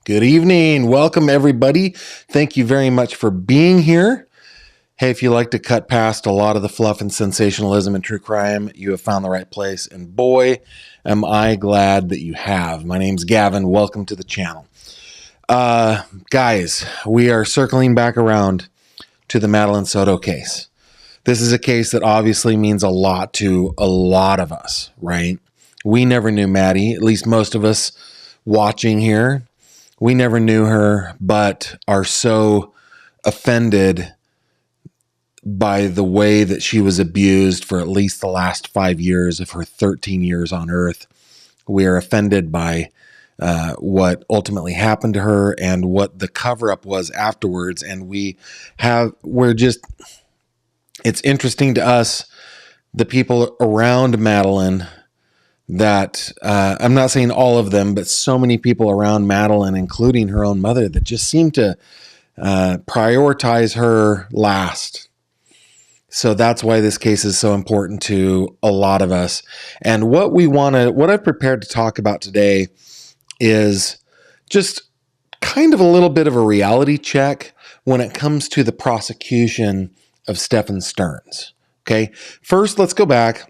Good evening. Welcome, everybody. Thank you very much for being here. Hey, if you like to cut past a lot of the fluff and sensationalism and true crime, you have found the right place. And boy, am I glad that you have. My name's Gavin. Welcome to the channel. Guys, we are circling back around to the Madeline Soto case. This is a case that obviously means a lot to a lot of us, right? We never knew Maddie, at least most of us watching here. We never knew her, but are so offended by the way that she was abused for at least the last 5 years of her 13 years on Earth. We are offended by what ultimately happened to her and what the cover-up was afterwards. And it's interesting to us, the people around Madeline, that I'm not saying all of them, but so many people around Madeline, including her own mother, that just seem to prioritize her last. So that's why this case is so important to a lot of us. And what I've prepared to talk about today is just kind of a little bit of a reality check when it comes to the prosecution of Stephan Stearns. Okay, first let's go back.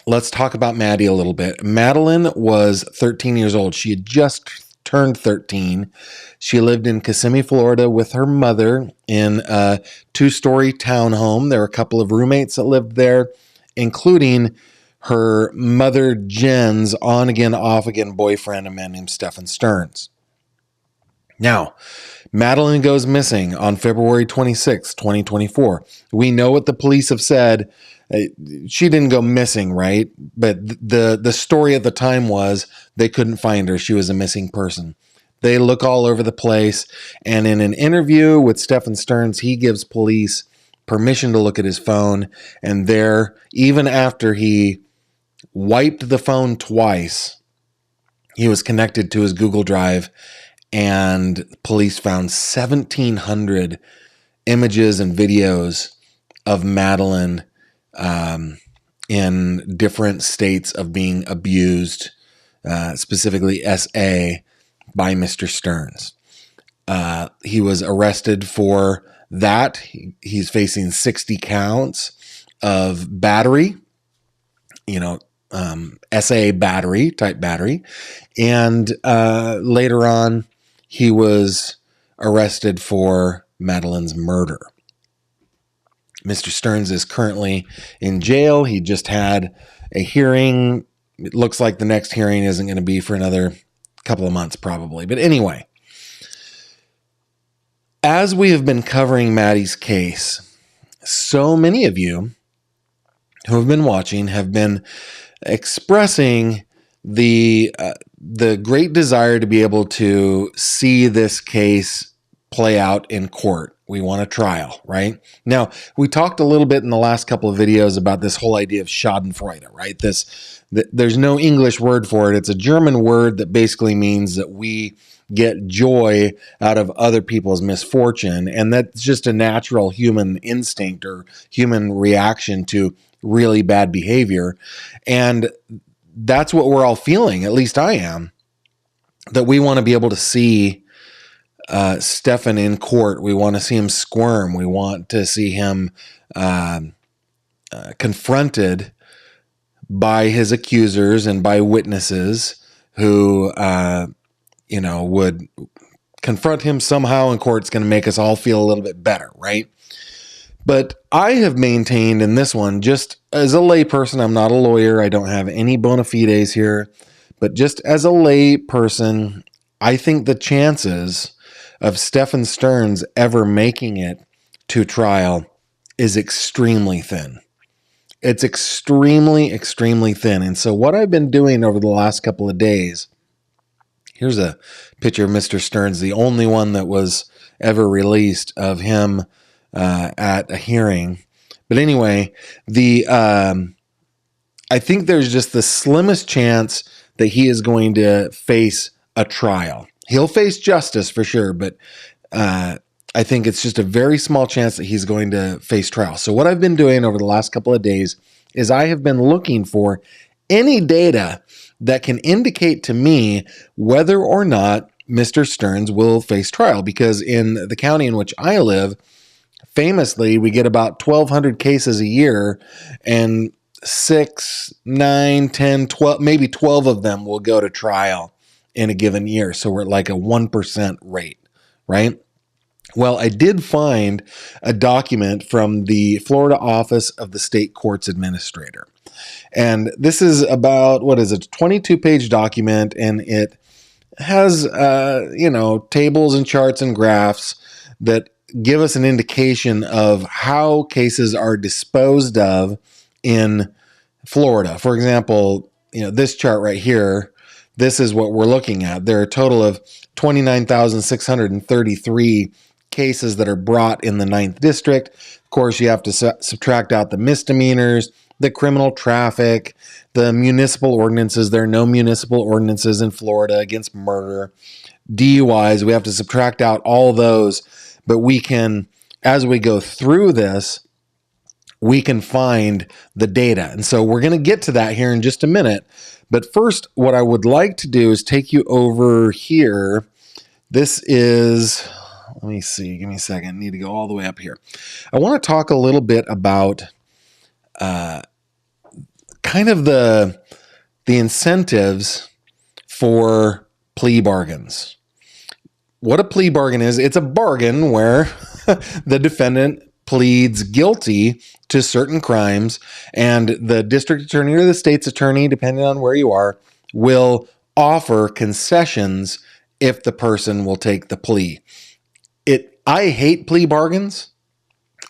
Let's talk about Maddie a little bit. Madeline was 13 years old. She had just turned 13. She lived in Kissimmee, Florida with her mother in a 2-story townhome. There were a couple of roommates that lived there, including her mother Jen's on-again, off-again boyfriend, a man named Stephan Stearns. Now, Madeline goes missing on February 26, 2024. We know what the police have said. She didn't go missing, right? But the story at the time was they couldn't find her. She was a missing person. They look all over the place. And in an interview with Stephan Stearns, he gives police permission to look at his phone. And there, even after he wiped the phone twice, he was connected to his Google Drive, and police found 1,700 images and videos of Madeline in different states of being abused, specifically SA, by Mr. Stearns. He was arrested for that. He's facing 60 counts of battery, SA battery, type battery. And later on, he was arrested for Madeline's murder. Mr. Stearns is currently in jail. He just had a hearing. It looks like the next hearing isn't going to be for another couple of months probably. But anyway, as we have been covering Maddie's case, so many of you who have been watching have been expressing the great desire to be able to see this case play out in court. We want a trial, right? Now, we talked a little bit in the last couple of videos about this whole idea of Schadenfreude, right? There's no English word for it. It's a German word that basically means that we get joy out of other people's misfortune. And that's just a natural human instinct or human reaction to really bad behavior. And that's what we're all feeling, at least I am, that we want to be able to see Stephan in court. We want to see him squirm. We want to see him confronted by his accusers and by witnesses who, would confront him somehow in court. It's going to make us all feel a little bit better, right? But I have maintained in this one, just as a lay person, I'm not a lawyer. I don't have any bona fides here, but just as a lay person, I think the chances of Stephan Stearns ever making it to trial is extremely thin. It's extremely, extremely thin. And so what I've been doing over the last couple of days, here's a picture of Mr. Stearns, the only one that was ever released of him at a hearing. But anyway, I think there's just the slimmest chance that he is going to face a trial. He'll face justice for sure, but I think it's just a very small chance that he's going to face trial. So what I've been doing over the last couple of days is I have been looking for any data that can indicate to me whether or not Mr. Stearns will face trial, because in the county in which I live, famously, we get about 1,200 cases a year, and 6, 9, 10, 12, maybe 12 of them will go to trial in a given year. So we're at like a 1% rate, right? Well, I did find a document from the Florida Office of the State Courts Administrator. And this is about, what is it, a 22-page document, and it has, tables and charts and graphs that give us an indication of how cases are disposed of in Florida. For example, this chart right here, this is what we're looking at. There are a total of 29,633 cases that are brought in the 9th District. Of course, you have to subtract out the misdemeanors, the criminal traffic, the municipal ordinances. There are no municipal ordinances in Florida against murder. DUIs, we have to subtract out all those. But we can, as we go through this, we can find the data. And so we're going to get to that here in just a minute. But first, what I would like to do is take you over here. This is, let me see, give me a second. I need to go all the way up here. I want to talk a little bit about kind of the incentives for plea bargains. What a plea bargain is, it's a bargain where the defendant pleads guilty to certain crimes, and the district attorney or the state's attorney, depending on where you are, will offer concessions if the person will take the plea. I hate plea bargains.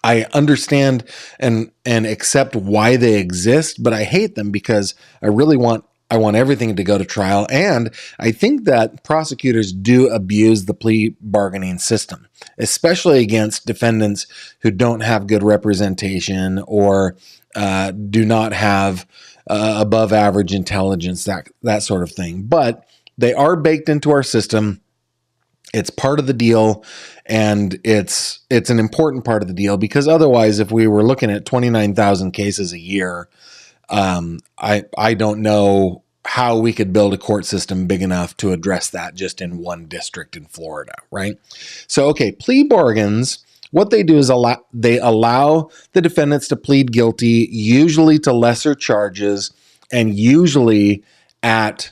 I understand and accept why they exist, but I hate them because I want everything to go to trial. And I think that prosecutors do abuse the plea bargaining system, especially against defendants who don't have good representation or do not have above average intelligence, that sort of thing. But they are baked into our system. It's part of the deal, and it's an important part of the deal, because otherwise, if we were looking at 29,000 cases a year, I don't know how we could build a court system big enough to address that just in one district in Florida, right? So, okay, plea bargains, what they do is they allow the defendants to plead guilty, usually to lesser charges, and usually at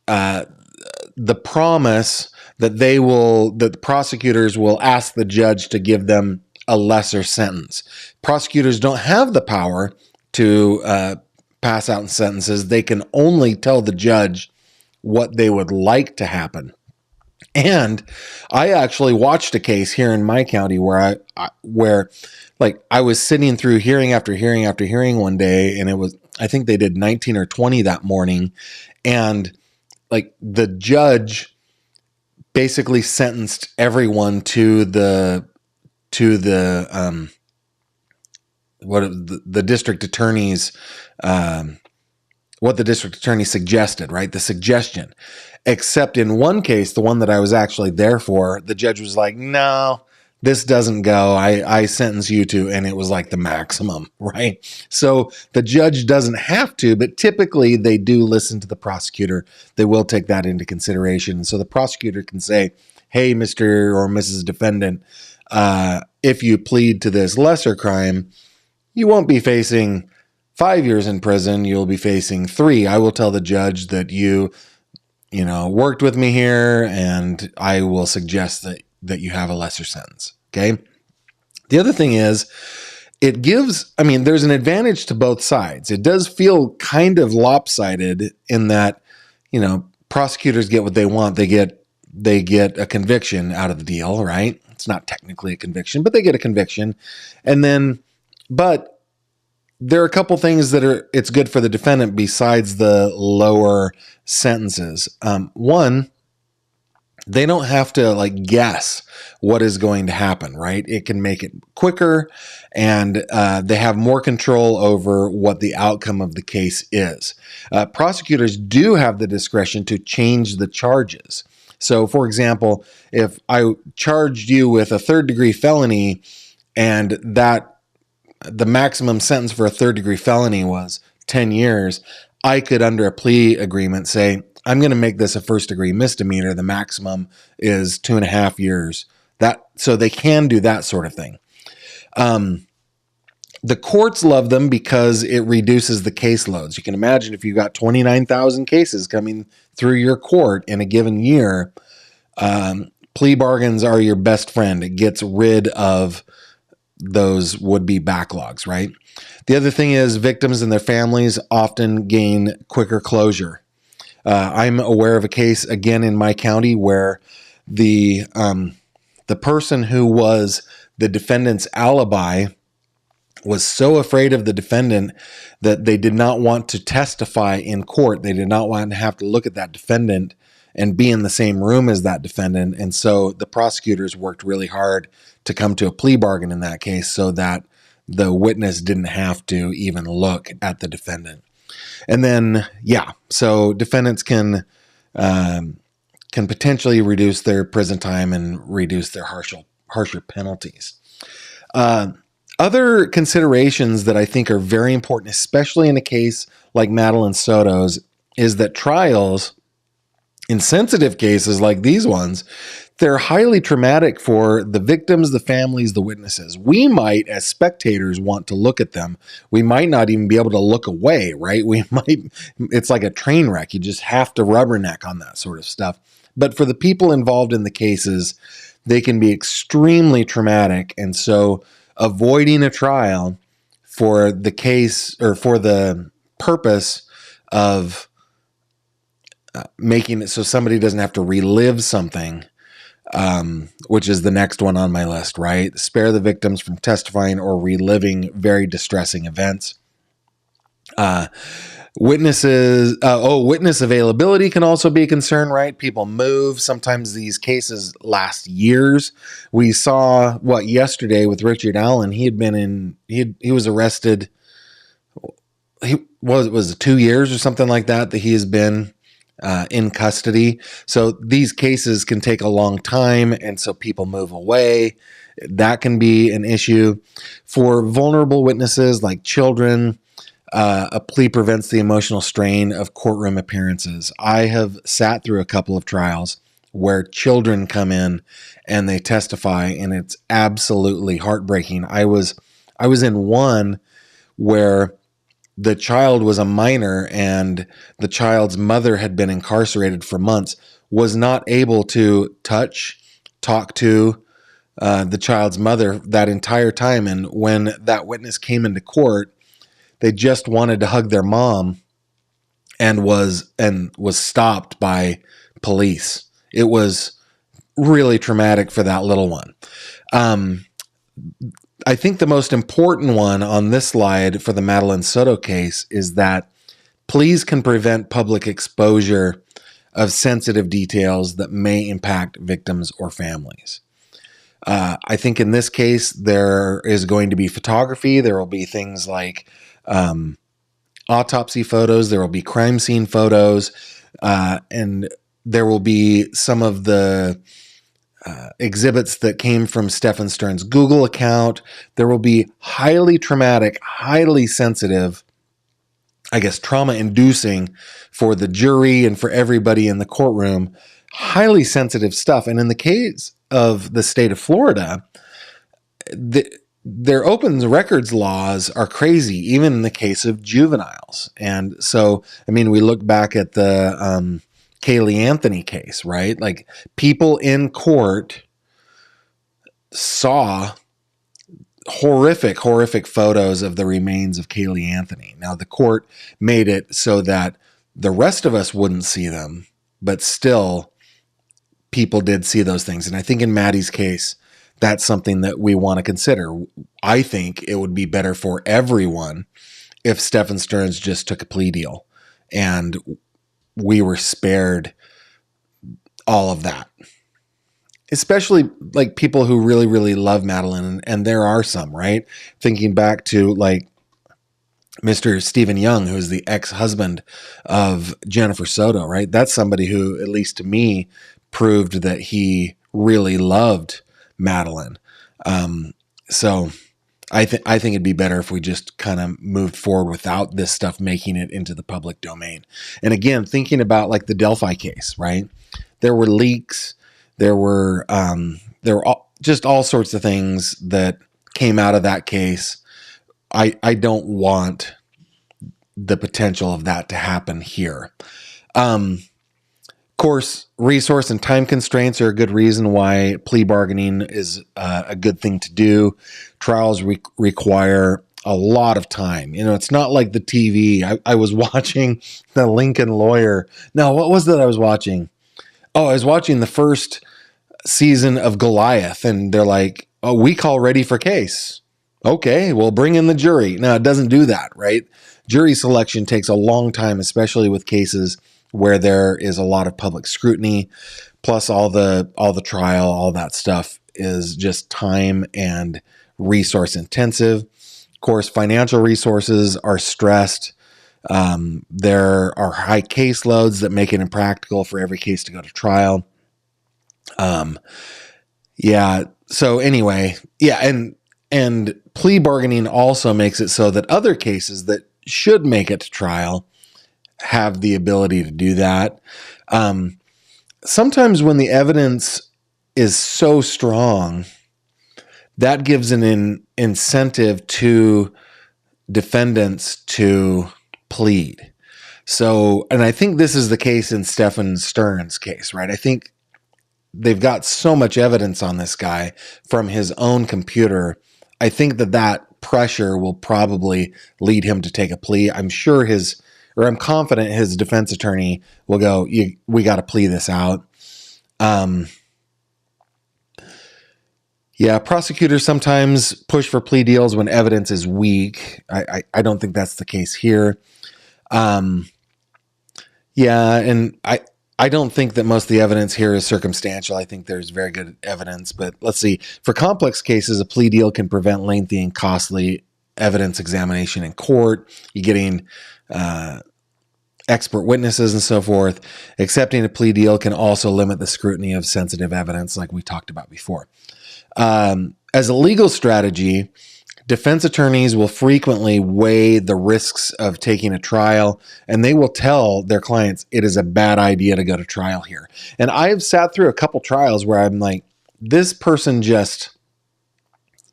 the promise that the prosecutors will ask the judge to give them a lesser sentence. Prosecutors don't have the power to pass out sentences. They can only tell the judge what they would like to happen. And I actually watched a case here in my county where I was sitting through hearing after hearing after hearing one day, and I think they did 19 or 20 that morning, and the judge basically sentenced everyone to the district attorney's what the district attorney suggested, right? The suggestion. Except in one case, the one that I was actually there for, the judge was like, no, this doesn't go. I sentence you to, and it was like the maximum, right? So the judge doesn't have to, but typically they do listen to the prosecutor. They will take that into consideration. So the prosecutor can say, hey, Mr. or Mrs. Defendant, if you plead to this lesser crime, you won't be facing 5 years in prison. You'll be facing 3. I will tell the judge that you worked with me here, and I will suggest that you have a lesser sentence. Okay. The other thing is, there's an advantage to both sides. It does feel kind of lopsided in that, prosecutors get what they want. They get a conviction out of the deal, right? It's not technically a conviction, but they get a conviction. But there are a couple things it's good for the defendant besides the lower sentences. One, they don't have to guess what is going to happen, right? It can make it quicker, and they have more control over what the outcome of the case is. Prosecutors do have the discretion to change the charges. So, for example, if I charged you with a third-degree felony, and the maximum sentence for a third-degree felony was 10 years, I could, under a plea agreement, say, I'm going to make this a first-degree misdemeanor. The maximum is 2.5 years. So they can do that sort of thing. The courts love them because it reduces the caseloads. You can imagine if you've got 29,000 cases coming through your court in a given year, plea bargains are your best friend. It gets rid of those would-be backlogs, right? The other thing is victims and their families often gain quicker closure. I'm aware of a case, again, in my county where the person who was the defendant's alibi was so afraid of the defendant that they did not want to testify in court. They did not want to have to look at that defendant and be in the same room as that defendant. And so the prosecutors worked really hard to come to a plea bargain in that case so that the witness didn't have to even look at the defendant. And then, so defendants can potentially reduce their prison time and reduce their harsher penalties. Other considerations that I think are very important, especially in a case like Madeline Soto's, is that trials in sensitive cases like these ones, they're highly traumatic for the victims, the families, the witnesses. We might, as spectators, want to look at them. We might not even be able to look away, right? It's like a train wreck. You just have to rubberneck on that sort of stuff. But for the people involved in the cases, they can be extremely traumatic. And so avoiding a trial for the case or for the purpose of making it so somebody doesn't have to relive something, which is the next one on my list, right? Spare the victims from testifying or reliving very distressing events. Witness availability can also be a concern, right? People move. Sometimes these cases last years. We saw yesterday with Richard Allen. He was arrested. Was it 2 years or something like that he has been in custody. So these cases can take a long time, and so people move away. That can be an issue. For vulnerable witnesses like children, a plea prevents the emotional strain of courtroom appearances. I have sat through a couple of trials where children come in and they testify, and it's absolutely heartbreaking. I was in one where the child was a minor and the child's mother had been incarcerated for months, was not able to talk to the child's mother that entire time. And when that witness came into court, they just wanted to hug their mom and was stopped by police. It was really traumatic for that little one. I think the most important one on this slide for the Madeline Soto case is that pleas can prevent public exposure of sensitive details that may impact victims or families. I think in this case, there is going to be photography. There will be things like autopsy photos. There will be crime scene photos. And there will be some of the exhibits that came from Stephan Stern's Google account. There will be highly traumatic, highly sensitive, trauma-inducing for the jury and for everybody in the courtroom, highly sensitive stuff. And in the case of the state of Florida, their open records laws are crazy, even in the case of juveniles. And so, we look back at the Kaylee Anthony case, right? Like, people in court saw horrific photos of the remains of Kaylee Anthony. Now, the court made it so that the rest of us wouldn't see them, but still people did see those things. And I think in Maddie's case, that's something that we want to consider. I think it would be better for everyone if Stephan Stearns just took a plea deal and we were spared all of that. Especially like people who really, really love Madeline, and there are some, right? Thinking back to like Mr. Stephen Young, who's the ex-husband of Jennifer Soto, right? That's somebody who, at least to me, proved that he really loved Madeline. So I think it'd be better if we just kind of moved forward without this stuff making it into the public domain. And again, thinking about like the Delphi case, right? There were leaks, there were just all sorts of things that came out of that case. I don't want the potential of that to happen here. Of course, resource and time constraints are a good reason why plea bargaining is a good thing to do. Trials require a lot of time. You know, it's not like the TV. I was watching the Lincoln Lawyer. No, what was that I was watching? Oh, I was watching the first season of Goliath, and they're like, oh, we call ready for case. Okay, well, bring in the jury. Now, it doesn't do that, right? Jury selection takes a long time, especially with cases where there is a lot of public scrutiny, plus all the trial, all that stuff is just time and resource intensive. Of course, financial resources are stressed. There are high caseloads that make it impractical for every case to go to trial. Yeah. So anyway, yeah, and plea bargaining also makes it so that other cases that should make it to trial have the ability to do that. Sometimes when the evidence is so strong, that gives an incentive to defendants to plead. So, and I think this is the case in Stephan Stern's case, right? I think they've got so much evidence on this guy from his own computer. I think that pressure will probably lead him to take a plea. I'm confident his defense attorney will go, we got to plea this out. Yeah, prosecutors sometimes push for plea deals when evidence is weak. I don't think that's the case here. Yeah, and I don't think that most of the evidence here is circumstantial. I think there's very good evidence, but let's see. For complex cases, a plea deal can prevent lengthy and costly evidence examination in court. You're getting expert witnesses and so forth. Accepting a plea deal can also limit the scrutiny of sensitive evidence, like we talked about before. As a legal strategy, defense attorneys will frequently weigh the risks of taking a trial, and they will tell their clients it is a bad idea to go to trial here. And I've sat through a couple trials where I'm like, this person just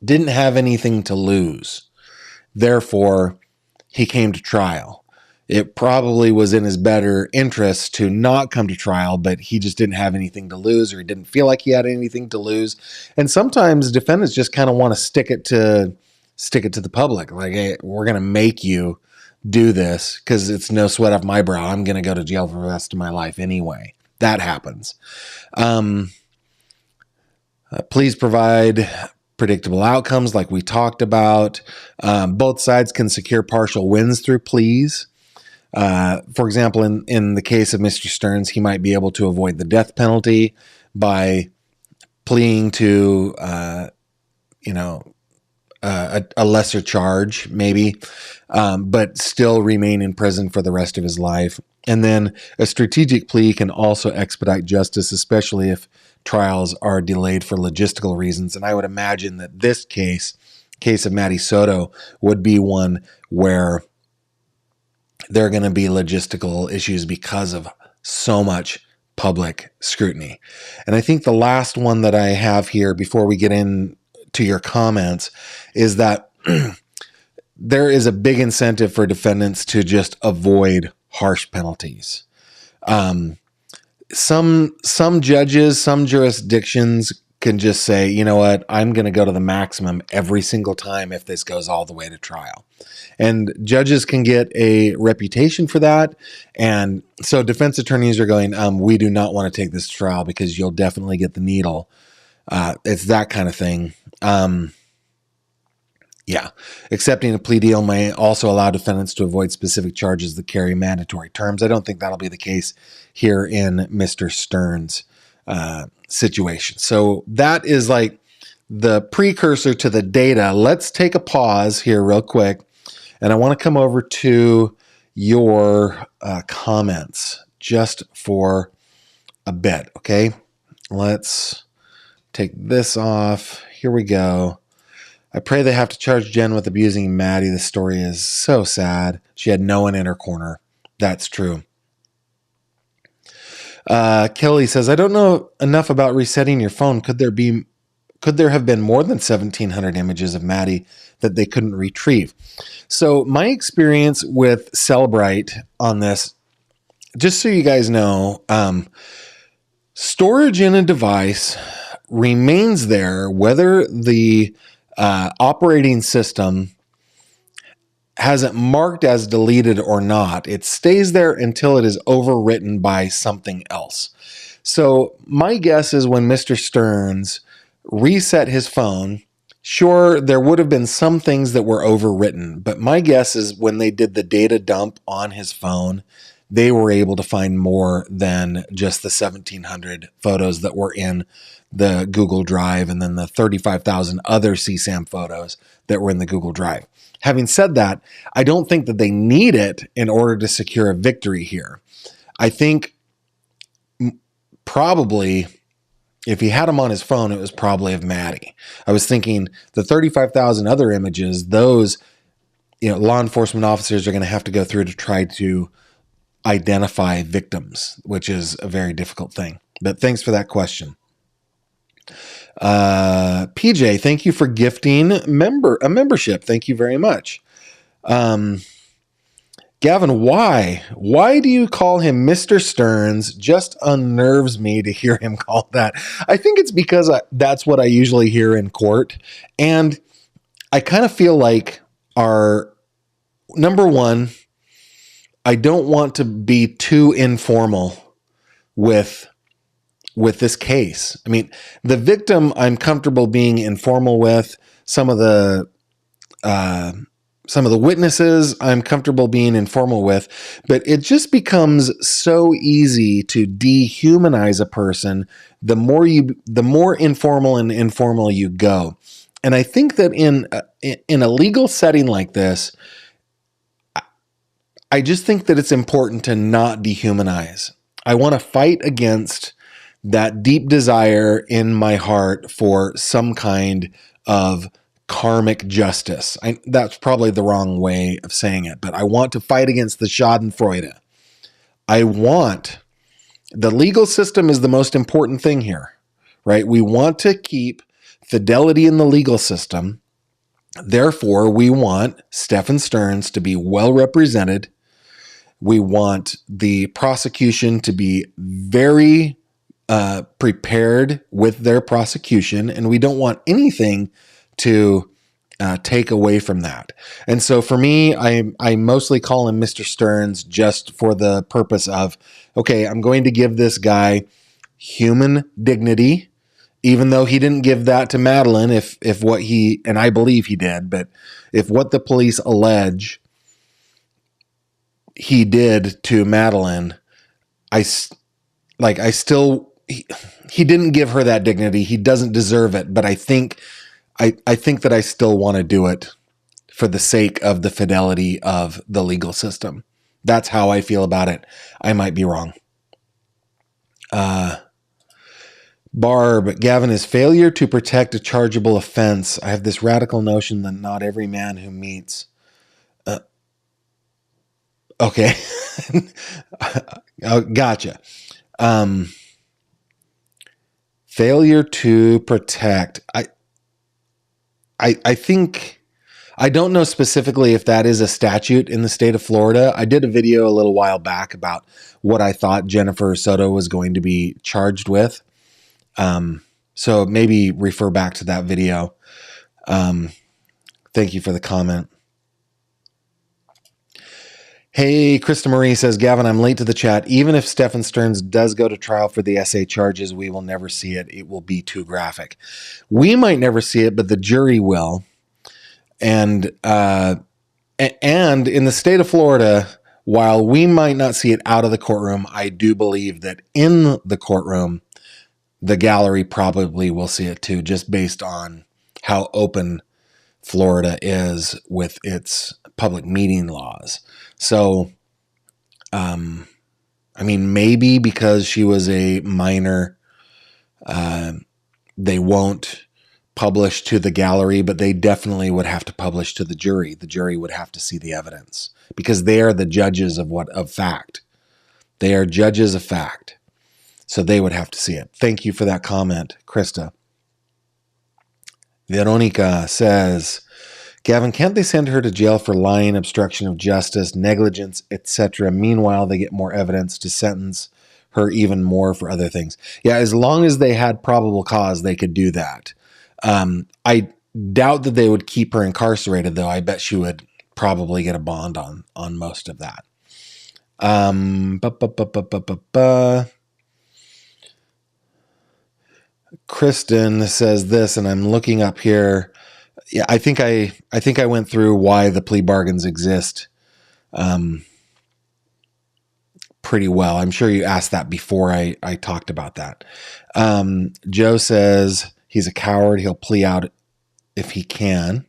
didn't have anything to lose. Therefore, he came to trial. It probably was in his better interest to not come to trial, but he just didn't have anything to lose, or he didn't feel like he had anything to lose. And sometimes defendants just kind of want to stick it to the public. Like, hey, we're going to make you do this because it's no sweat off my brow. I'm going to go to jail for the rest of my life anyway. That happens. Please provide predictable outcomes like we talked about. Both sides can secure partial wins through pleas. For example, in the case of Mr. Stearns, he might be able to avoid the death penalty by pleading to, a lesser charge, maybe, but still remain in prison for the rest of his life. And then a strategic plea can also expedite justice, especially if trials are delayed for logistical reasons. And I would imagine that this case of Maddie Soto, would be one where there are going to be logistical issues because of so much public scrutiny. And I think the last one that I have here before we get into your comments is that there is a big incentive for defendants to just avoid harsh penalties. Some judges, some jurisdictions can just say, you know what, I'm going to go to the maximum every single time if this goes all the way to trial. And judges can get a reputation for that. And so defense attorneys are going, we do not want to take this to trial because you'll definitely get the needle. It's that kind of thing. Yeah. Accepting a plea deal may also allow defendants to avoid specific charges that carry mandatory terms. I don't think that'll be the case here in Mr. Stern's situation. So that is like the precursor to the data. Let's take a pause here real quick. And I want to come over to your comments just for a bit. Okay. Let's take this off. Here we go. I pray they have to charge Jen with abusing Maddie. The story is so sad. She had no one in her corner. That's true. Kelly says, I don't know enough about resetting your phone. Could there have been more than 1,700 images of Maddie that they couldn't retrieve? So my experience with Cellbrite on this, just so you guys know, storage in a device remains there whether the operating system has it marked as deleted or not. It stays there until it is overwritten by something else. So my guess is when Mr. Stearns reset his phone, sure, there would have been some things that were overwritten, but my guess is when they did the data dump on his phone, they were able to find more than just the 1,700 photos that were in the Google Drive and then the 35,000 other CSAM photos that were in the Google Drive. Having said that, I don't think that they need it in order to secure a victory here. I think probably if he had them on his phone, it was probably of Maddie. I was thinking the 35,000 other images, those, law enforcement officers are going to have to go through to try to identify victims, which is a very difficult thing. But thanks for that question. PJ, thank you for gifting a membership. Thank you very much. Gavin, why do you call him Mr. Stearns? Just unnerves me to hear him called that. I think it's because that's what I usually hear in court. And I kind of feel like number one, I don't want to be too informal with this case. I mean, the victim I'm comfortable being informal with. Some of the witnesses I'm comfortable being informal with, but it just becomes so easy to dehumanize a person the more informal and informal you go. And I think that in a legal setting like this, I just think that it's important to not dehumanize. I want to fight against that deep desire in my heart for some kind of karmic justice. That's probably the wrong way of saying it, but I want to fight against the Schadenfreude. The legal system is the most important thing here, right? We want to keep fidelity in the legal system. Therefore, we want Stephan Stearns to be well represented. We want the prosecution to be very prepared with their prosecution, and we don't want anything to take away from that. And so for me, I mostly call him Mr. Stearns just for the purpose of, okay, I'm going to give this guy human dignity, even though he didn't give that to Madeline, if what and I believe he did, but if what the police allege he did to Madeline, he didn't give her that dignity. He doesn't deserve it, but I think that I still want to do it for the sake of the fidelity of the legal system. That's how I feel about it. I might be wrong. Barb, Gavin, is failure to protect a chargeable offense. I have this radical notion that not every man who meets... Okay. Oh, gotcha. Failure to protect. I think, I don't know specifically if that is a statute in the state of Florida. I did a video a little while back about what I thought Jennifer Soto was going to be charged with. So maybe refer back to that video. Thank you for the comment. Hey, Krista Marie says, Gavin, I'm late to the chat. Even if Stephan Stearns does go to trial for the SA charges, we will never see it. It will be too graphic. We might never see it, but the jury will. And in the state of Florida, while we might not see it out of the courtroom, I do believe that in the courtroom, the gallery probably will see it too, just based on how open Florida is with its public meeting laws. So, maybe because she was a minor, they won't publish to the gallery, but they definitely would have to publish to the jury. The jury would have to see the evidence because they are the judges of fact. They are judges of fact. So they would have to see it. Thank you for that comment, Krista. Veronica says, Gavin, can't they send her to jail for lying, obstruction of justice, negligence, etc.? Meanwhile, they get more evidence to sentence her even more for other things. Yeah, as long as they had probable cause, they could do that. I doubt that they would keep her incarcerated, though. I bet she would probably get a bond on most of that. Kristen says this, and I'm looking up here. Yeah, I think I went through why the plea bargains exist pretty well. I'm sure you asked that before I talked about that. Joe says he's a coward. He'll plea out if he can.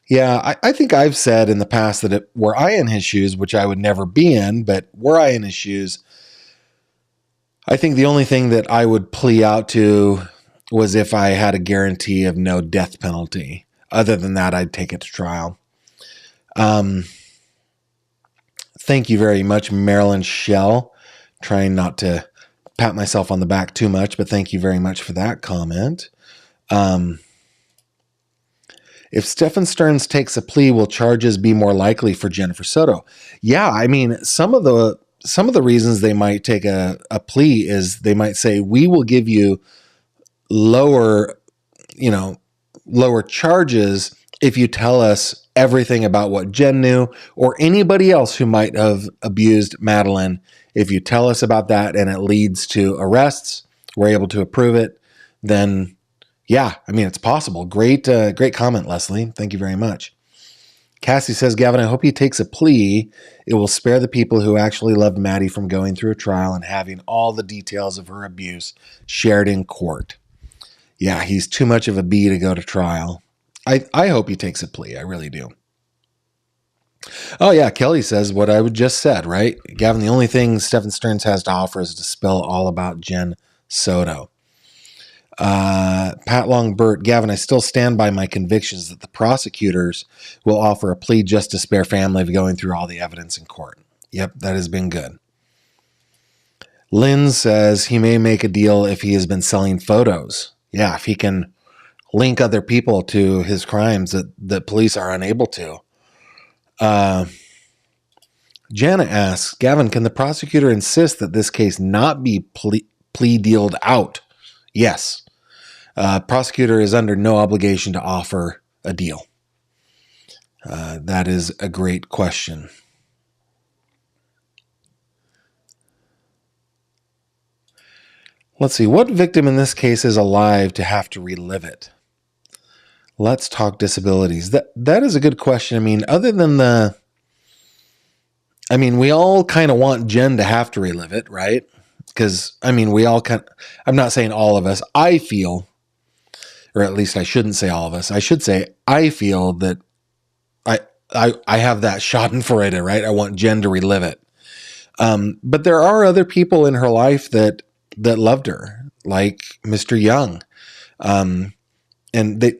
Yeah, I think I've said in the past that were I in his shoes, which I would never be in, but were I in his shoes, I think the only thing that I would plea out to was if I had a guarantee of no death penalty. Other than that, I'd take it to trial. Thank you very much, Marilyn Shell. Trying not to pat myself on the back too much, but thank you very much for that comment. If Stephan Stearns takes a plea, will charges be more likely for Jennifer Soto? Yeah, I mean, some of the reasons they might take a plea is they might say, we will give you lower charges if you tell us everything about what Jen knew or anybody else who might have abused Madeline. If you tell us about that and it leads to arrests, we're able to approve it, then yeah, I mean, it's possible. Great comment, Leslie. Thank you very much. Cassie says, Gavin, I hope he takes a plea. It will spare the people who actually loved Maddie from going through a trial and having all the details of her abuse shared in court. Yeah, he's too much of a bee to go to trial. I hope he takes a plea. I really do. Oh, yeah, Kelly says what I just said, right? Gavin, the only thing Stephan Stearns has to offer is to spill all about Jen Soto. Pat Longbert, Gavin, I still stand by my convictions that the prosecutors will offer a plea just to spare family of going through all the evidence in court. Yep, that has been good. Lynn says he may make a deal if he has been selling photos. Yeah, if he can link other people to his crimes that police are unable to. Jana asks, Gavin, can the prosecutor insist that this case not be plea dealed out? Yes. Prosecutor is under no obligation to offer a deal. That is a great question. Let's see. What victim in this case is alive to have to relive it? Let's talk disabilities. That is a good question. I mean, other than we all kind of want Jen to have to relive it, right? Because, we all I'm not saying all of us. I feel, or at least I shouldn't say all of us. I should say I feel that I have that schadenfreude, right? I want Jen to relive it. But there are other people in her life that loved her, like Mr. Young. And they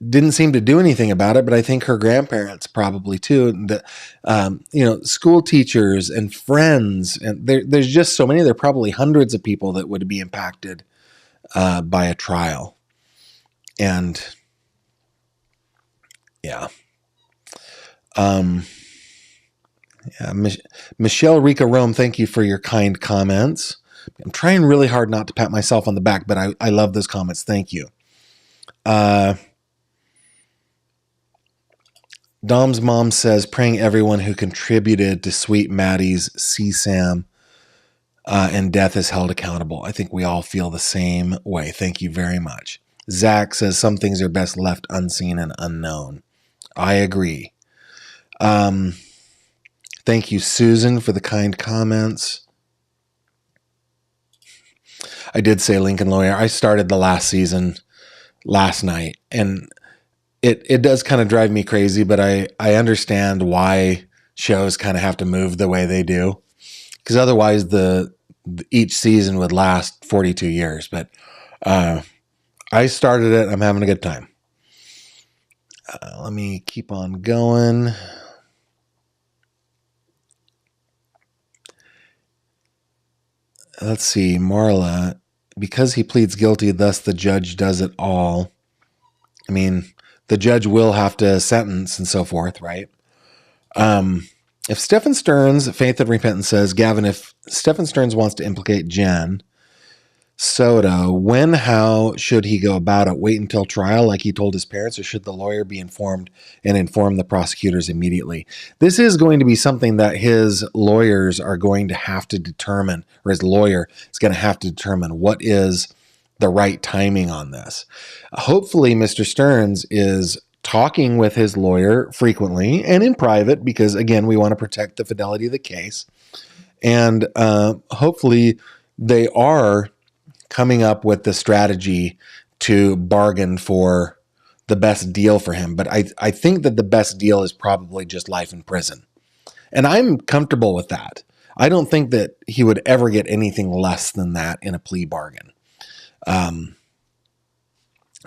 didn't seem to do anything about it, but I think her grandparents probably too. School teachers and friends, and there's just so many. There are probably hundreds of people that would be impacted by a trial. And yeah. Michelle Rica Rome, thank you for your kind comments. I'm trying really hard not to pat myself on the back, but I love those comments. Thank you. Dom's mom says, praying everyone who contributed to Sweet Maddie's CSAM and death is held accountable. I think we all feel the same way. Thank you very much. Zach says some things are best left unseen and unknown. I agree. Thank you, Susan, for the kind comments. I did say Lincoln Lawyer. I started the last season last night, and it does kind of drive me crazy, but I understand why shows kind of have to move the way they do, because otherwise each season would last 42 years. But I started it. I'm having a good time. Let me keep on going. Let's see, Marla, because he pleads guilty, thus the judge does it all. I mean, the judge will have to sentence and so forth, right? If Stephan Stearns, Faith and Repentance says, Gavin, if Stephan Stearns wants to implicate Jen Soto, when, how should he go about it? Wait until trial like he told his parents, or should the lawyer be informed and inform the prosecutors immediately? This is going to be something that his lawyers are going to have to determine, or his lawyer is going to have to determine what is the right timing on this. Hopefully, Mr. Stearns is talking with his lawyer frequently and in private because, again, we want to protect the fidelity of the case. And hopefully they are coming up with the strategy to bargain for the best deal for him. But I think that the best deal is probably just life in prison. And I'm comfortable with that. I don't think that he would ever get anything less than that in a plea bargain.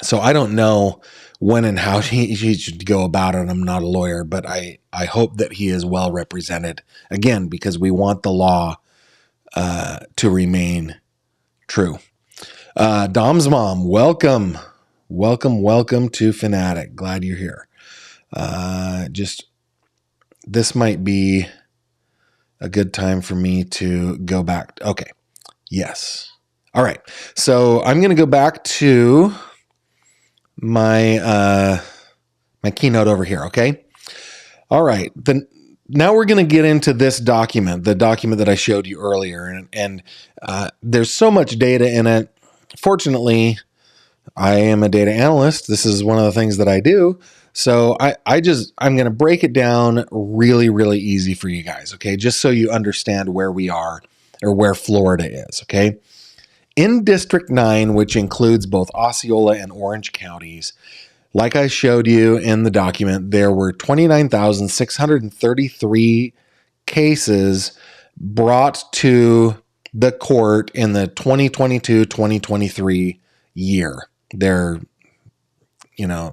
So I don't know when and how he should go about it. I'm not a lawyer, but I hope that he is well represented, again, because we want the law to remain true. Dom's mom, welcome to Fanatic. Glad you're here. This might be a good time for me to go back. Okay. Yes. All right. So I'm going to go back to my keynote over here. Okay. All right. Now we're going to get into this document, the document that I showed you earlier. And there's so much data in it. Fortunately, I am a data analyst. This is one of the things that I do. So I'm going to break it down really, really easy for you guys. Okay. Just so you understand where we are or where Florida is. Okay. In District 9, which includes both Osceola and Orange counties, like I showed you in the document, there were 29,633 cases brought to the court in the 2022-2023 year. Their, I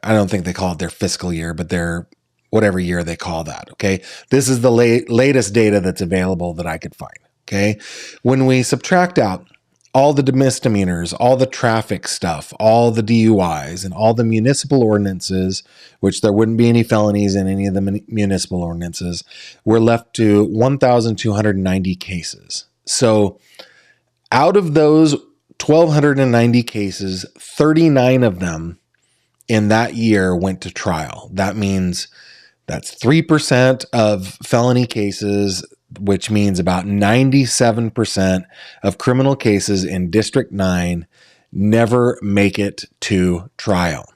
don't think they call it their fiscal year, but their whatever year they call that. Okay. This is the latest data that's available that I could find. Okay. When we subtract out all the misdemeanors, all the traffic stuff, all the DUIs, and all the municipal ordinances, which there wouldn't be any felonies in any of the municipal ordinances, we're left to 1,290 cases. So out of those 1,290 cases, 39 of them in that year went to trial. That means that's 3% of felony cases, which means about 97% of criminal cases in District 9 never make it to trial,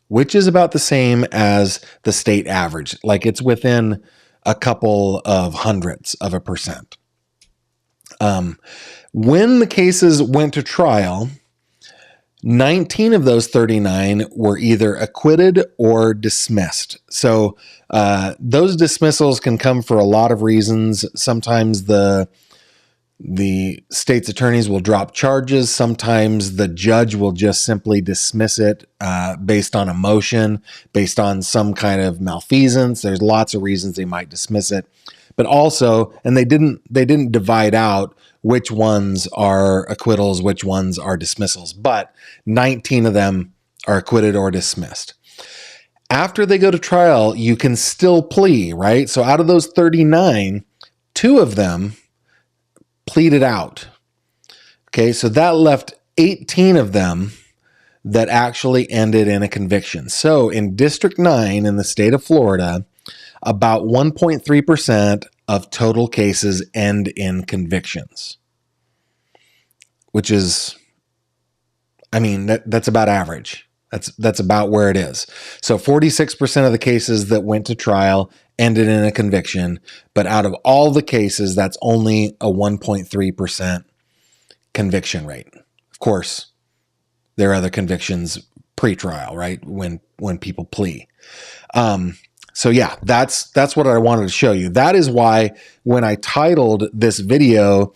which is about the same as the state average. Like it's within a couple of hundredths of a percent. When the cases went to trial, 19 of those 39 were either acquitted or dismissed. So those dismissals can come for a lot of reasons. Sometimes the state's attorneys will drop charges. Sometimes the judge will just simply dismiss it based on emotion, based on some kind of malfeasance. There's lots of reasons they might dismiss it. But also, and they didn't divide out which ones are acquittals, which ones are dismissals, but 19 of them are acquitted or dismissed. After they go to trial, you can still plea, right? So out of those 39, 2 of them pleaded out. Okay, so that left 18 of them that actually ended in a conviction. So in District 9 in the state of Florida, about 1.3% of total cases end in convictions, which is, that's about average. That's about where it is. So 46% of the cases that went to trial ended in a conviction, but out of all the cases, that's only a 1.3% conviction rate. Of course, there are other convictions pre-trial, right? When people plea. So yeah, that's what I wanted to show you. That is why when I titled this video,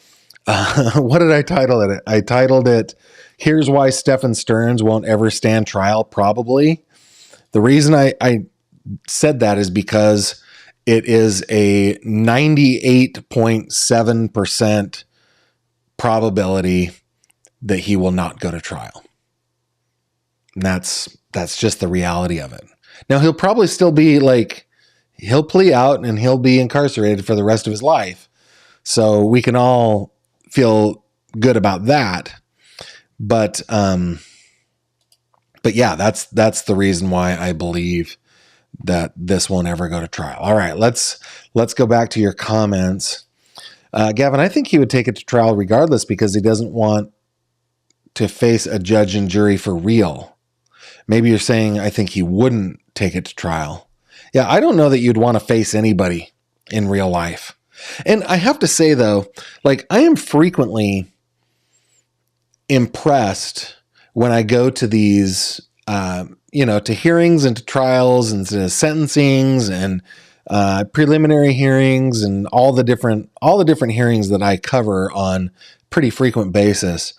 what did I title it? I titled it, Here's why Stephan Stearns won't ever stand trial, probably. The reason I said that is because it is a 98.7% probability that he will not go to trial. And that's just the reality of it. Now, he'll probably still be he'll plea out and he'll be incarcerated for the rest of his life. So we can all feel good about that. But yeah, that's the reason why I believe that this won't ever go to trial. All right, let's go back to your comments. Gavin, I think he would take it to trial regardless because he doesn't want to face a judge and jury for real. Maybe you're saying I think he wouldn't take it to trial. Yeah, I don't know that you'd want to face anybody in real life. And I have to say, though, I am frequently impressed when I go to these, to hearings and to trials and to sentencings and preliminary hearings and all the different hearings that I cover on pretty frequent basis.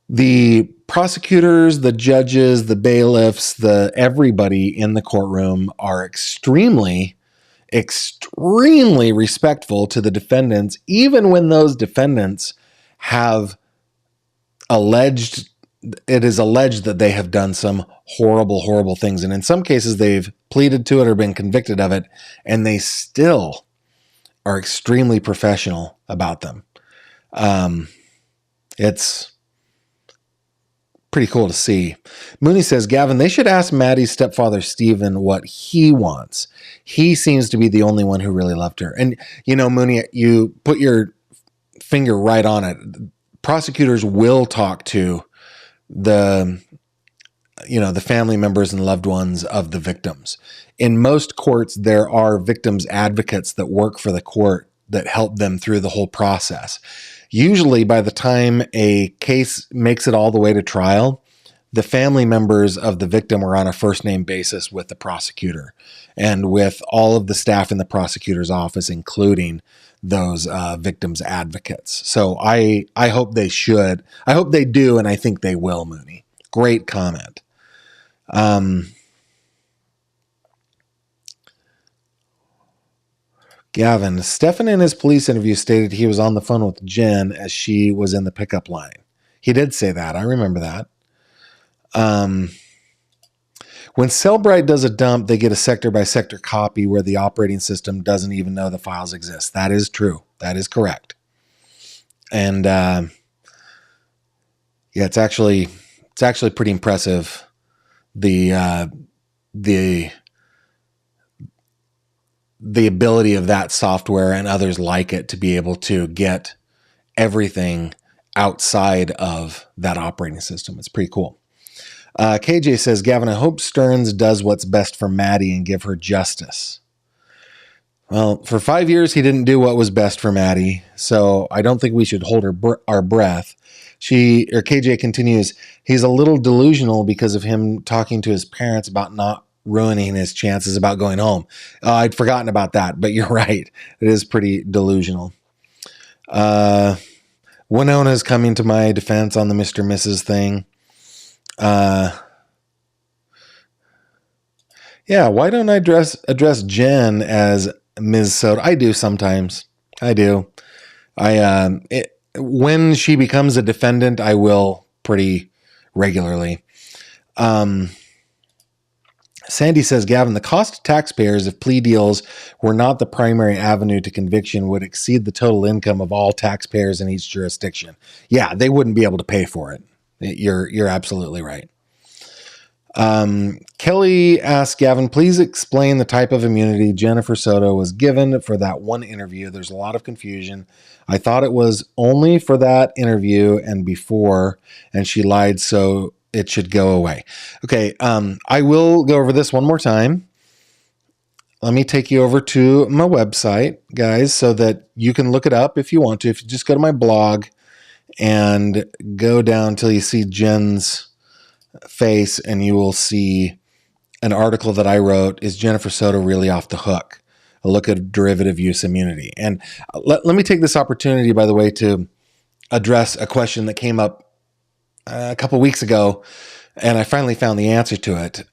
The prosecutors, the judges, the bailiffs, everybody in the courtroom are extremely respectful to the defendants, even when those defendants have it is alleged that they have done some horrible, horrible things. And in some cases, they've pleaded to it or been convicted of it, and they still are extremely professional about them. It's pretty cool to see. Mooney says, Gavin, they should ask Maddie's stepfather, Stephan, what he wants. He seems to be the only one who really loved her. And, Mooney, you put your finger right on it. Prosecutors will talk to the family members and loved ones of the victims. In most courts, there are victims advocates that work for the court that help them through the whole process. Usually by the time a case makes it all the way to trial, the family members of the victim are on a first name basis with the prosecutor and with all of the staff in the prosecutor's office, including those victims advocates. So I hope they should. I hope they do, and I think they will, Mooney. Great comment. Gavin, Stephan in his police interview stated he was on the phone with Jen as she was in the pickup line. He did say that. I remember that. When Cellbrite does a dump, they get a sector-by-sector copy where the operating system doesn't even know the files exist. That is true. That is correct. And it's actually pretty impressive. The ability of that software and others like it to be able to get everything outside of that operating system. It's pretty cool. KJ says, Gavin, I hope Stearns does what's best for Maddie and give her justice. Well, for 5 years, he didn't do what was best for Maddie, so I don't think we should hold our breath. KJ continues, he's a little delusional because of him talking to his parents about not ruining his chances about going home. I'd forgotten about that, but you're right. It is pretty delusional. Winona's coming to my defense on the Mr. Mrs. thing. Why don't I address Jen as Ms. Soto? I do sometimes. I do. When she becomes a defendant, I will pretty regularly. Sandy says, Gavin, the cost to taxpayers if plea deals were not the primary avenue to conviction would exceed the total income of all taxpayers in each jurisdiction. Yeah, they wouldn't be able to pay for it. You're absolutely right. Kelly asked, Gavin, please explain the type of immunity Jennifer Soto was given for that one interview. There's a lot of confusion. I thought it was only for that interview and before, and she lied, so it should go away. Okay, I will go over this one more time. Let me take you over to my website, guys, so that you can look it up if you want to. If you just go to my blog and go down till you see Jen's face, and you will see an article that I wrote, Is Jennifer Soto Really Off the Hook? A look at derivative use immunity. And let me take this opportunity, by the way, to address a question that came up a couple weeks ago, and I finally found the answer to it.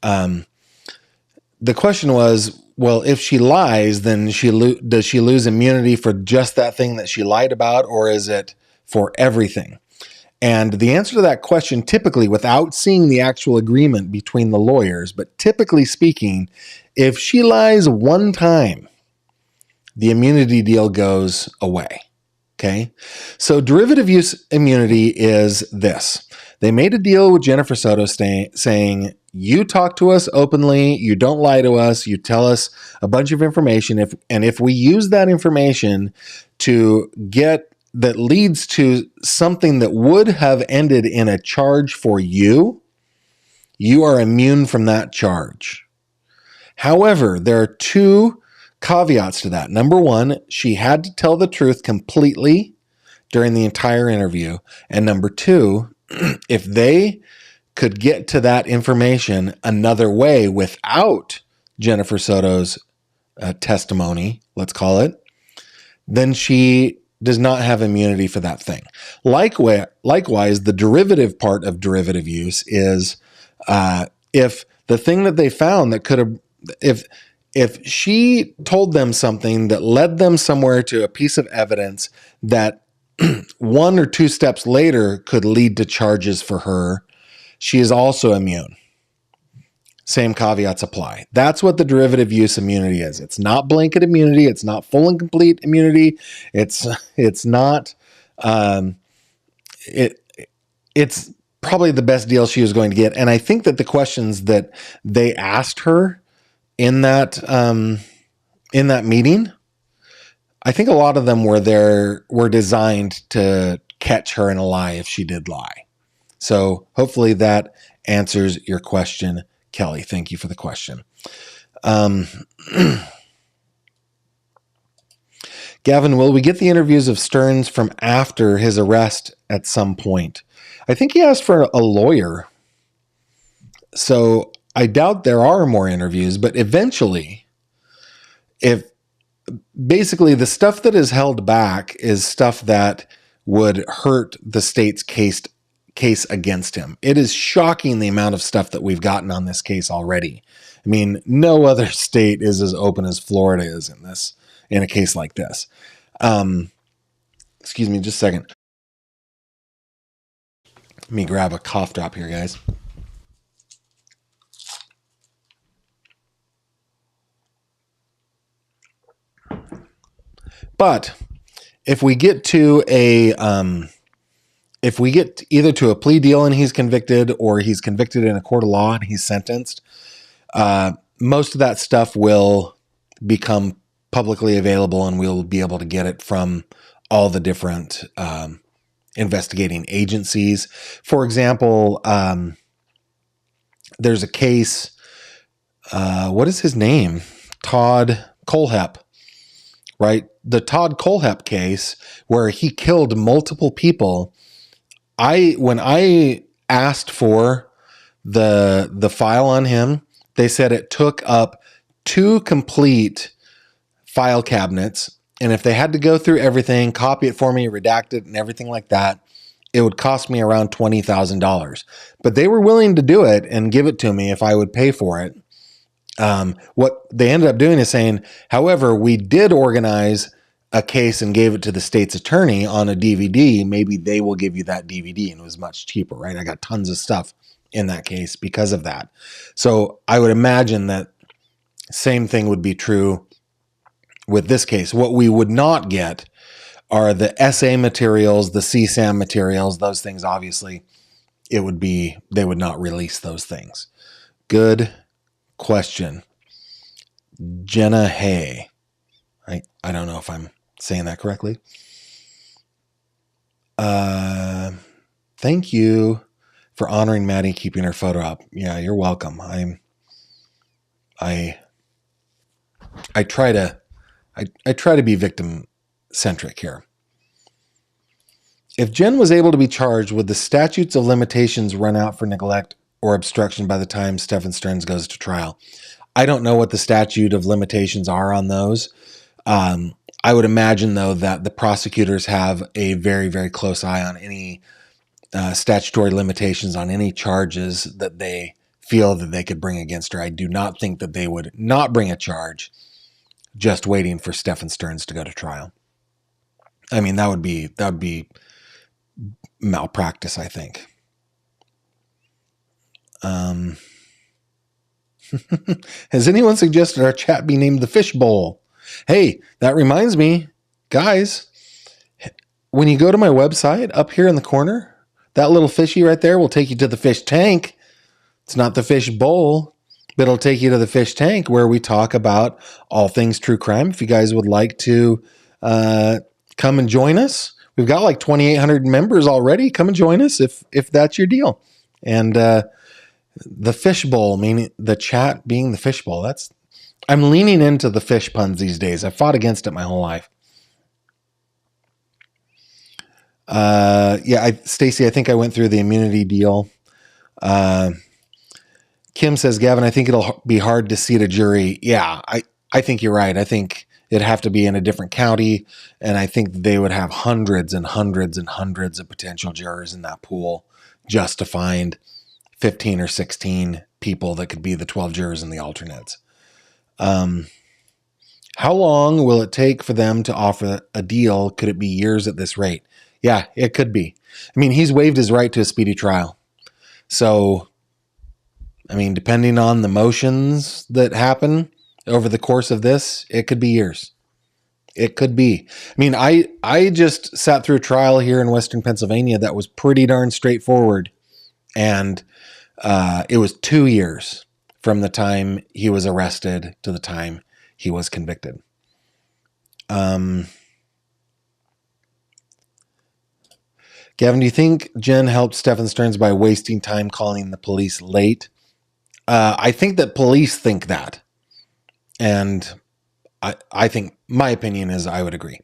The question was, well, if she lies, then does she lose immunity for just that thing that she lied about, or is it for everything? And the answer to that question, typically, without seeing the actual agreement between the lawyers, but typically speaking, if she lies one time, the immunity deal goes away. Okay. So derivative use immunity is this. They made a deal with Jennifer Soto saying, you talk to us openly, you don't lie to us, you tell us a bunch of information. If we use that information to get that leads to something that would have ended in a charge for you, you are immune from that charge. However, there are two caveats to that. Number one, she had to tell the truth completely during the entire interview. And number two, if they could get to that information another way without Jennifer Soto's testimony, let's call it, then she does not have immunity for that thing. Likewise, the derivative part of derivative use is if the thing that they found that could have, if she told them something that led them somewhere to a piece of evidence that one or two steps later could lead to charges for her, she is also immune. Same caveats apply. That's what the derivative use immunity is. It's not blanket immunity. It's not full and complete immunity. It's not. It's probably the best deal she was going to get. And I think that the questions that they asked her in that meeting, I think a lot of them were designed to catch her in a lie if she did lie. So hopefully that answers your question, Kelly. Thank you for the question. Gavin, will we get the interviews of Stearns from after his arrest at some point? I think he asked for a lawyer. So I doubt there are more interviews, but eventually, if basically the stuff that is held back is stuff that would hurt the state's case against him. It is shocking the amount of stuff that we've gotten on this case already. I mean, no other state is as open as Florida is in a case like this. Excuse me just a second. Let me grab a cough drop here, guys. But if we get to either to a plea deal and he's convicted, or he's convicted in a court of law and he's sentenced, most of that stuff will become publicly available, and we'll be able to get it from all the different investigating agencies. For example, there's a case, what is his name? Todd Kohlhepp, right? The Todd Kohlhepp case where he killed multiple people. When I asked for the file on him, they said it took up 2 complete file cabinets. And if they had to go through everything, copy it for me, redact it, and everything like that, it would cost me around $20,000. But they were willing to do it and give it to me if I would pay for it. What they ended up doing is saying, however, we did organize a case and gave it to the state's attorney on a DVD. Maybe they will give you that DVD. And it was much cheaper, right? I got tons of stuff in that case because of that. So I would imagine that same thing would be true with this case. What we would not get are the SA materials, the CSAM materials, those things. Obviously they would not release those things. Good question. Jenna Hay. I don't know if I'm saying that correctly. Thank you for honoring Maddie, keeping her photo up. Yeah, you're welcome. I try to be victim centric here. If Jen was able to be charged, would the statutes of limitations run out for neglect or obstruction by the time Stephan Stearns goes to trial? I don't know what the statute of limitations are on those. I would imagine, though, that the prosecutors have a very, very close eye on any statutory limitations on any charges that they feel that they could bring against her. I do not think that they would not bring a charge just waiting for Stephan Stearns to go to trial. I mean, that would be malpractice, I think. Has anyone suggested our chat be named the Fish Bowl? Hey, that reminds me, guys, when you go to my website up here in the corner, that little fishy right there will take you to the fish tank. It's not the fish bowl, but it'll take you to the fish tank where we talk about all things true crime. If you guys would like to come and join us, we've got like 2,800 members already. Come and join us if that's your deal. And the fish bowl, meaning the chat being the fish bowl. I'm leaning into the fish puns these days. I've fought against it my whole life. Stacy, I think I went through the immunity deal. Kim says, Gavin, I think it'll be hard to seat a jury. Yeah, I think you're right. I think it'd have to be in a different county, and I think they would have hundreds and hundreds and hundreds of potential jurors in that pool just to find 15 or 16 people that could be the 12 jurors and the alternates. How long will it take for them to offer a deal? Could it be years at this rate? Yeah, it could be. I mean, he's waived his right to a speedy trial. So, I mean, depending on the motions that happen over the course of this, it could be years. It could be. I mean, I just sat through a trial here in Western Pennsylvania that was pretty darn straightforward. And it was 2 years from the time he was arrested to the time he was convicted. Gavin, do you think Jen helped Stephan Stearns by wasting time calling the police late? I think that police think that. And I think my opinion is I would agree.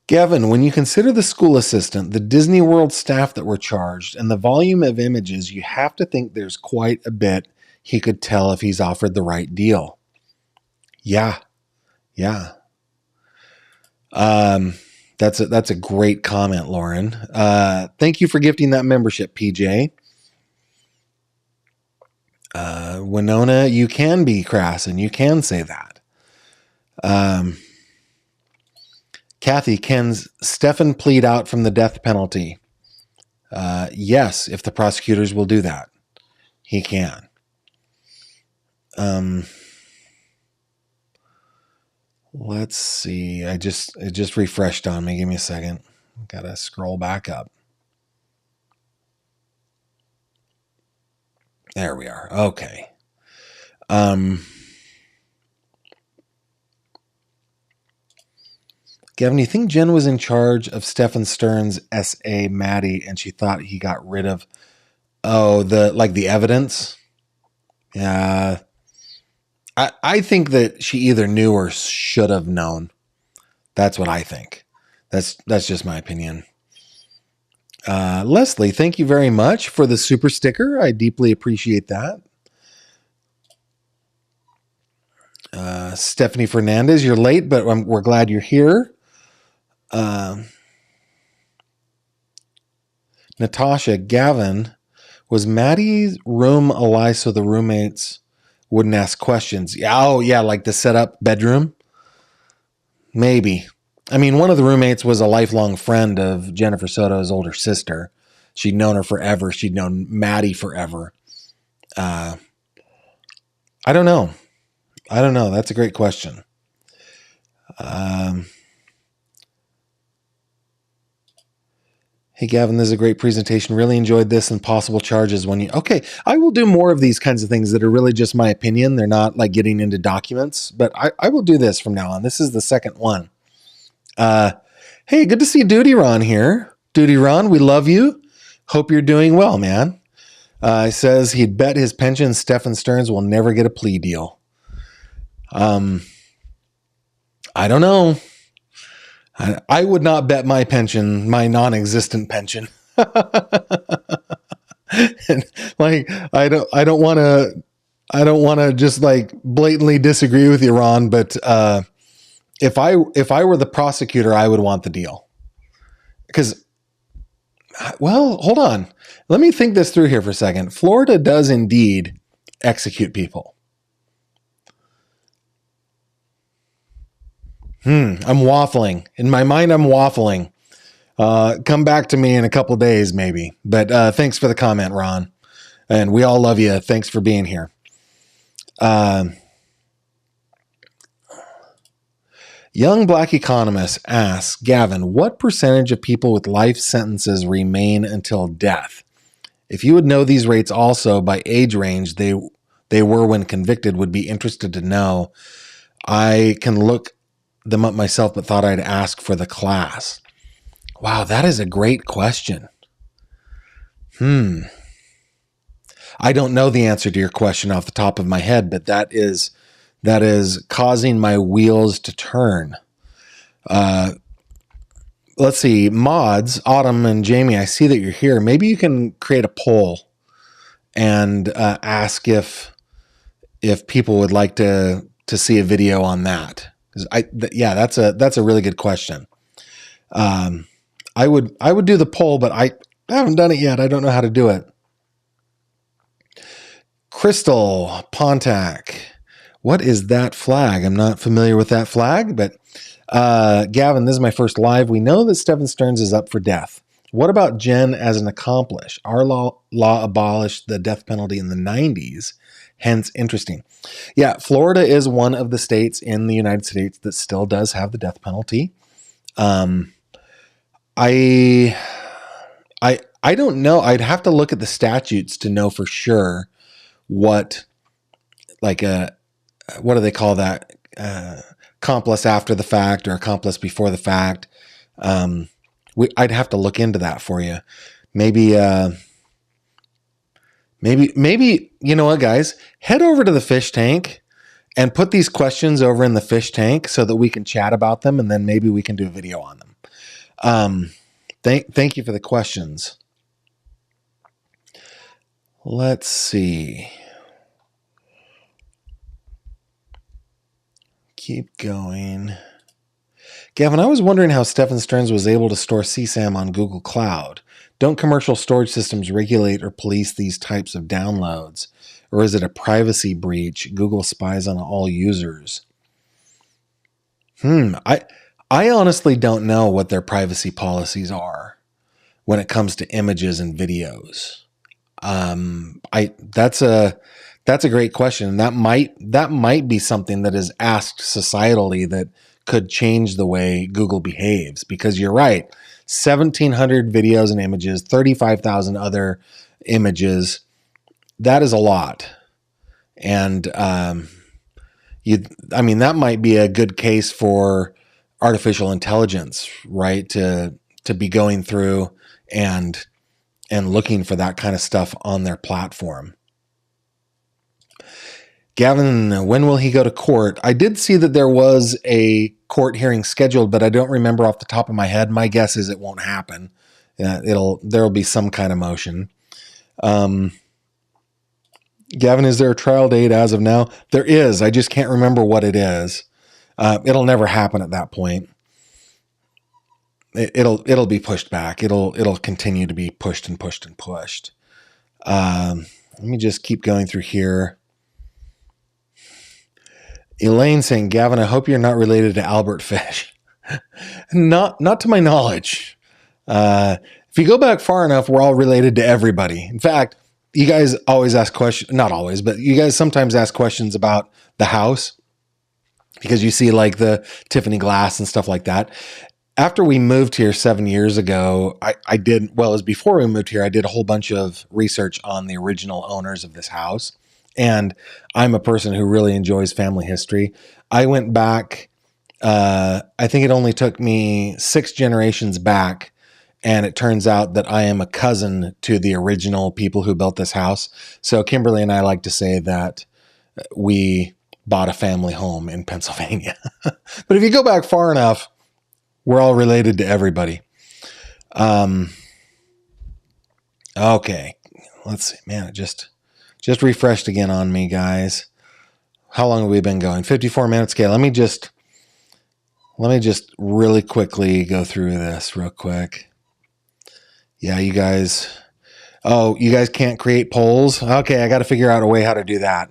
Gavin, when you consider the school assistant, the Disney World staff that were charged, and the volume of images, you have to think there's quite a bit he could tell if he's offered the right deal. Yeah. That's a great comment, Lauren. Thank you for gifting that membership, PJ. Winona, you can be crass and you can say that. Kathy, can Stephan plead out from the death penalty? Yes, if the prosecutors will do that. He can. Let's see. It just refreshed on me. Give me a second. Gotta scroll back up. There we are. Okay. Gavin, you think Jen was in charge of Stephan Stearns' SA Maddie and she thought he got rid of the evidence? Yeah. I think that she either knew or should have known. That's what I think. That's just my opinion. Leslie, thank you very much for the super sticker. I deeply appreciate that. Stephanie Fernandez, you're late, but we're glad you're here. Natasha, Gavin, was Maddie's room a lie so the roommates wouldn't ask questions? Oh, yeah, like the set-up bedroom? Maybe. I mean, one of the roommates was a lifelong friend of Jennifer Soto's older sister. She'd known her forever. She'd known Maddie forever. I don't know. That's a great question. Hey, Gavin, this is a great presentation. Really enjoyed this and possible charges when you... Okay, I will do more of these kinds of things that are really just my opinion. They're not like getting into documents, but I will do this from now on. This is the second one. Hey, good to see Duty Ron here. Duty Ron, we love you. Hope you're doing well, man. He says he'd bet his pension Stephan Stearns will never get a plea deal. I don't know. I would not bet my pension, my non-existent pension. And like, I don't want to just like blatantly disagree with you, Ron, but if I were the prosecutor, I would want the deal. because, well, hold on. Let me think this through here for a second. Florida does indeed execute people. I'm waffling. In my mind, I'm waffling. Come back to me in a couple days, maybe. But thanks for the comment, Ron. And we all love you. Thanks for being here. Young Black Economist asks, Gavin, what percentage of people with life sentences remain until death? If you would know these rates also by age range they were when convicted, would be interested to know. I can look them up myself, but thought I'd ask for the class. Wow, that is a great question. I don't know the answer to your question off the top of my head, but that is causing my wheels to turn. Let's see, mods, Autumn and Jamie, I see that you're here. Maybe you can create a poll and ask if people would like to see a video on that. That's a really good question. I would do the poll, but I haven't done it yet. I don't know how to do it. Crystal Pontac, what is that flag? I'm not familiar with that flag, but Gavin, this is my first live. We know that Stephan Stearns is up for death. What about Jen as an accomplice? Our law abolished the death penalty in the 90s, hence interesting. Yeah, Florida is one of the states in the United States that still does have the death penalty. I don't know. I'd have to look at the statutes to know for sure what do they call that? Accomplice after the fact or accomplice before the fact. I'd have to look into that for you. Maybe, you know what, guys, head over to the fish tank and put these questions over in the fish tank so that we can chat about them. And then maybe we can do a video on them. Thank you for the questions. Let's see. Keep going. Gavin, I was wondering how Stephan Stearns was able to store CSAM on Google Cloud. Don't commercial storage systems regulate or police these types of downloads? Or is it a privacy breach? Google spies on all users. I honestly don't know what their privacy policies are when it comes to images and videos. That's a great question. That might be something that is asked societally that could change the way Google behaves, because you're right. 1,700 videos and images, 35,000 other images. That is a lot. And, that might be a good case for artificial intelligence, right? To be going through and looking for that kind of stuff on their platform. Gavin, when will he go to court? I did see that there was a court hearing scheduled, but I don't remember off the top of my head. My guess is it won't happen. There'll be some kind of motion. Gavin, is there a trial date as of now? There is. I just can't remember what it is. It'll never happen at that point. It'll be pushed back. It'll continue to be pushed and pushed and pushed. Let me just keep going through here. Elaine saying, Gavin, I hope you're not related to Albert Fish. Not to my knowledge. If you go back far enough, we're all related to everybody. In fact, you guys always ask questions, not always, but you guys sometimes ask questions about the house because you see like the Tiffany glass and stuff like that. After we moved here 7 years ago, it was before we moved here, I did a whole bunch of research on the original owners of this house. And I'm a person who really enjoys family history. I went back, I think it only took me 6 generations back. And it turns out that I am a cousin to the original people who built this house. So Kimberly and I like to say that we bought a family home in Pennsylvania. But if you go back far enough, we're all related to everybody. Okay. Let's see. Man, it just refreshed again on me, guys. How long have we been going? 54 minutes. Okay, let me just really quickly go through this real quick. Yeah, you guys. Oh, you guys can't create polls? Okay, I got to figure out a way how to do that.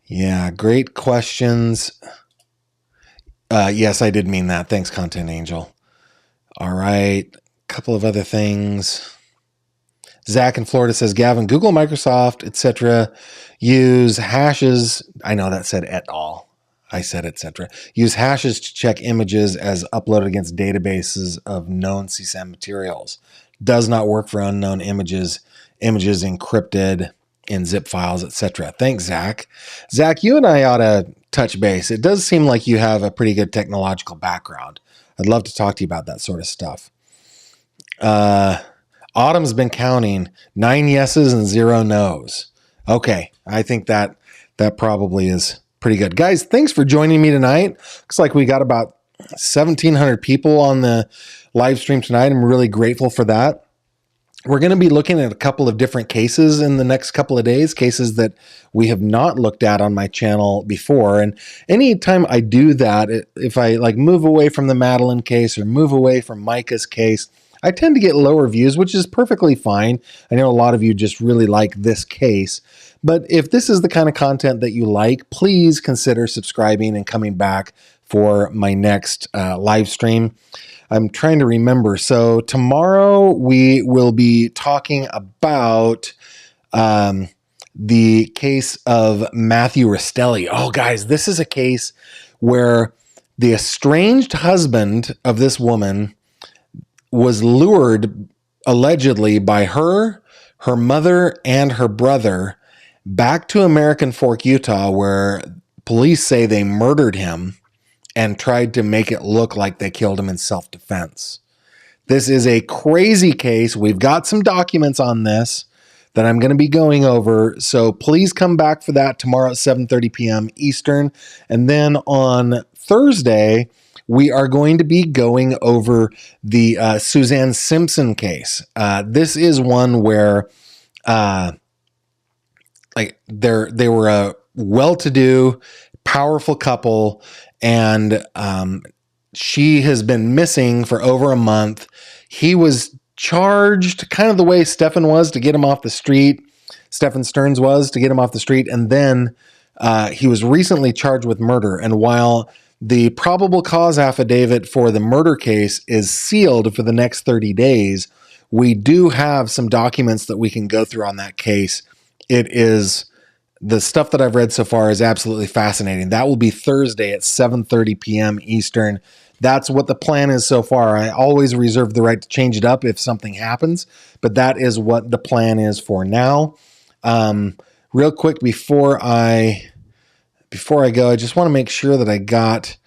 Yeah, great questions. Yes, I did mean that. Thanks, Content Angel. All right, a couple of other things. Zach in Florida says, Gavin, Google, Microsoft, etc. use hashes. I know that said et al. I said etc. Use hashes to check images as uploaded against databases of known CSAM materials. Does not work for unknown images. Images encrypted in zip files, etc. Thanks, Zach. Zach, you and I ought to touch base. It does seem like you have a pretty good technological background. I'd love to talk to you about that sort of stuff. Autumn's been counting 9 yeses and 0 nos. Okay, I think that probably is pretty good. Guys, thanks for joining me tonight. Looks like we got about 1,700 people on the live stream tonight. I'm really grateful for that. We're going to be looking at a couple of different cases in the next couple of days, cases that we have not looked at on my channel before. And anytime I do that, if I like move away from the Madeline case or move away from Micah's case, I tend to get lower views, which is perfectly fine. I know a lot of you just really like this case. But if this is the kind of content that you like, please consider subscribing and coming back for my next live stream. I'm trying to remember. So tomorrow we will be talking about the case of Matthew Rastelli. Oh, guys, this is a case where the estranged husband of this woman was lured allegedly by her mother, and her brother back to American Fork, Utah, where police say they murdered him and tried to make it look like they killed him in self-defense. This is a crazy case. We've got some documents on this that I'm going to be going over. So please come back for that tomorrow at 7:30 p.m. Eastern. And then on Thursday, we are going to be going over the Suzanne Simpson case. This is one where they were a well-to-do, powerful couple, and she has been missing for over a month. He was charged kind of the way Stephan was to get him off the street. Stephan Stearns was to get him off the street. And then he was recently charged with murder. And while the probable cause affidavit for the murder case is sealed for the next 30 days, we do have some documents that we can go through on that case. It is... the stuff that I've read so far is absolutely fascinating. That will be Thursday at 7:30 p.m. Eastern. That's what the plan is so far. I always reserve the right to change it up if something happens, but that is what the plan is for now. Real quick before I go, I just want to make sure that I got.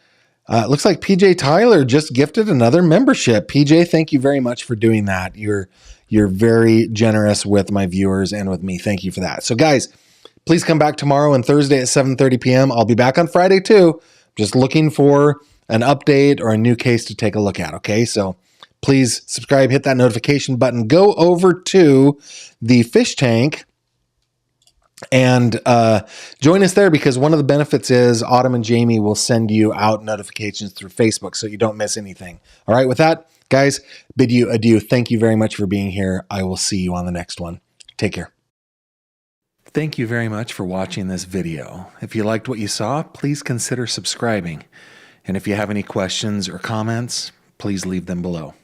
It looks like PJ Tyler just gifted another membership. PJ, thank you very much for doing that. You're very generous with my viewers and with me. Thank you for that. So, guys, please come back tomorrow and Thursday at 7:30 p.m. I'll be back on Friday too. Just looking for an update or a new case to take a look at. Okay, so please subscribe, hit that notification button, go over to the fish tank and join us there, because one of the benefits is Autumn and Jamie will send you out notifications through Facebook so you don't miss anything. All right, with that, guys, bid you adieu. Thank you very much for being here. I will see you on the next one. Take care. Thank you very much for watching this video. If you liked what you saw, please consider subscribing. And if you have any questions or comments, please leave them below.